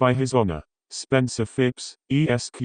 by His Honor, Spencer Phips, Esq.,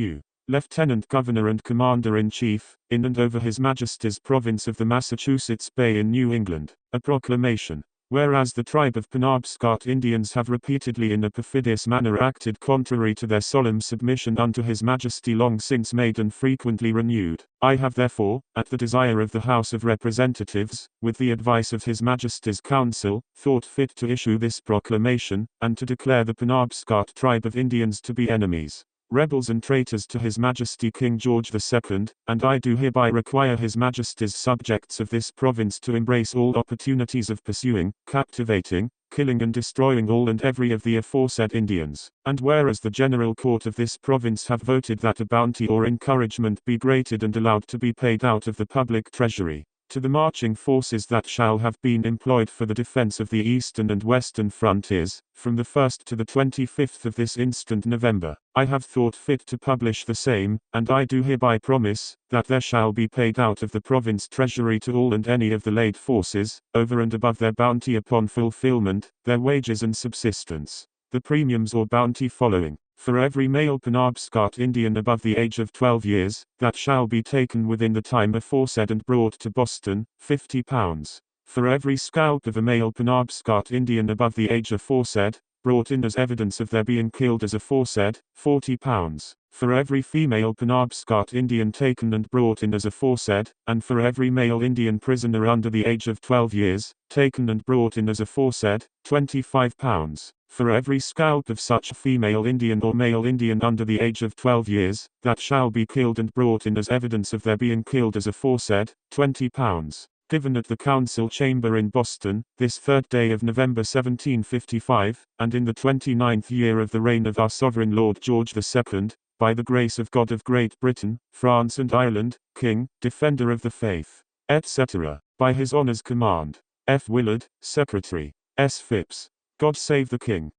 Lieutenant Governor and Commander-in-Chief, in and over His Majesty's province of the Massachusetts Bay in New England, a proclamation. Whereas the tribe of Penobscot Indians have repeatedly in a perfidious manner acted contrary to their solemn submission unto His Majesty long since made and frequently renewed, I have therefore, at the desire of the House of Representatives, with the advice of His Majesty's Council, thought fit to issue this proclamation, and to declare the Penobscot tribe of Indians to be enemies, rebels and traitors to His Majesty King George II, and I do hereby require His Majesty's subjects of this province to embrace all opportunities of pursuing, captivating, killing and destroying all and every of the aforesaid Indians, and whereas the General Court of this province have voted that a bounty or encouragement be granted and allowed to be paid out of the public treasury, to the marching forces that shall have been employed for the defense of the eastern and western frontiers, from the 1st to the 25th of this instant November, I have thought fit to publish the same, and I do hereby promise, that there shall be paid out of the province treasury to all and any of the laid forces, over and above their bounty upon fulfillment, their wages and subsistence, the premiums or bounty following. For every male Penobscot Indian above the age of 12 years, that shall be taken within the time aforesaid and brought to Boston, £50. For every scalp of a male Penobscot Indian above the age aforesaid, brought in as evidence of their being killed as aforesaid, £40. For every female Penobscot Indian taken and brought in as aforesaid, and for every male Indian prisoner under the age of 12 years, taken and brought in as aforesaid, £25. For every scalp of such female Indian or male Indian under the age of 12 years, that shall be killed and brought in as evidence of their being killed as aforesaid, £20. Given at the Council Chamber in Boston, this 3rd day of November 1755, and in the 29th year of the reign of our Sovereign Lord George II, by the grace of God of Great Britain, France and Ireland, King, Defender of the Faith, etc., by His Honor's command. F. Willard, Secretary. S. Phips. God save the King.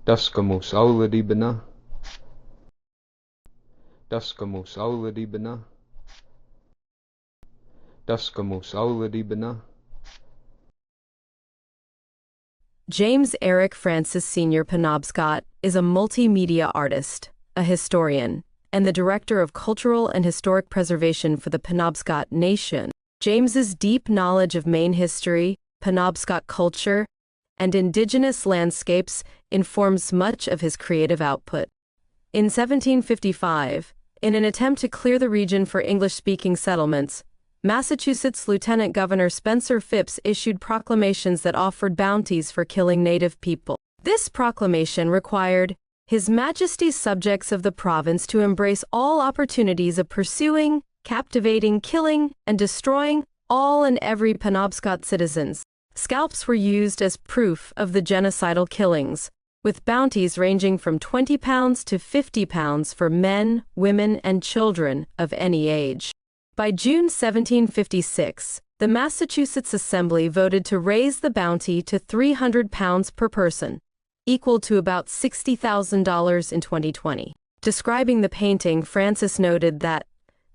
Daskamus auladi bina. Daskamus auladi bina. Daskamus auladi bina. James Eric Francis Sr. Penobscot is a multimedia artist, a historian, and the Director of Cultural and Historic Preservation for the Penobscot Nation. James's deep knowledge of Maine history, Penobscot culture, and indigenous landscapes informs much of his creative output. In 1755, in an attempt to clear the region for English-speaking settlements, Massachusetts Lieutenant Governor Spencer Phips issued proclamations that offered bounties for killing native people. This proclamation required His Majesty's subjects of the province to embrace all opportunities of pursuing, captivating, killing, and destroying all and every Penobscot citizens. Scalps were used as proof of the genocidal killings, with bounties ranging from £20 to £50 for men, women, and children of any age. By June 1756, the Massachusetts Assembly voted to raise the bounty to £300 per person, equal to about $60,000 in 2020. Describing the painting, Francis noted that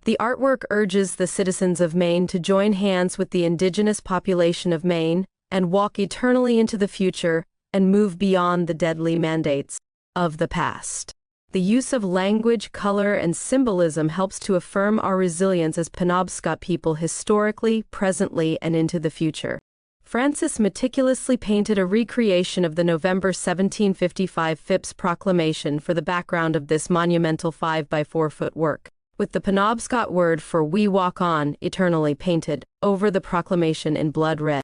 the artwork urges the citizens of Maine to join hands with the indigenous population of Maine and walk eternally into the future and move beyond the deadly mandates of the past. The use of language, color, and symbolism helps to affirm our resilience as Penobscot people historically, presently, and into the future. Francis meticulously painted a recreation of the November 1755 Phips proclamation for the background of this monumental 5-by-4-foot work, with the Penobscot word for "We Walk On" eternally painted over the proclamation in blood red.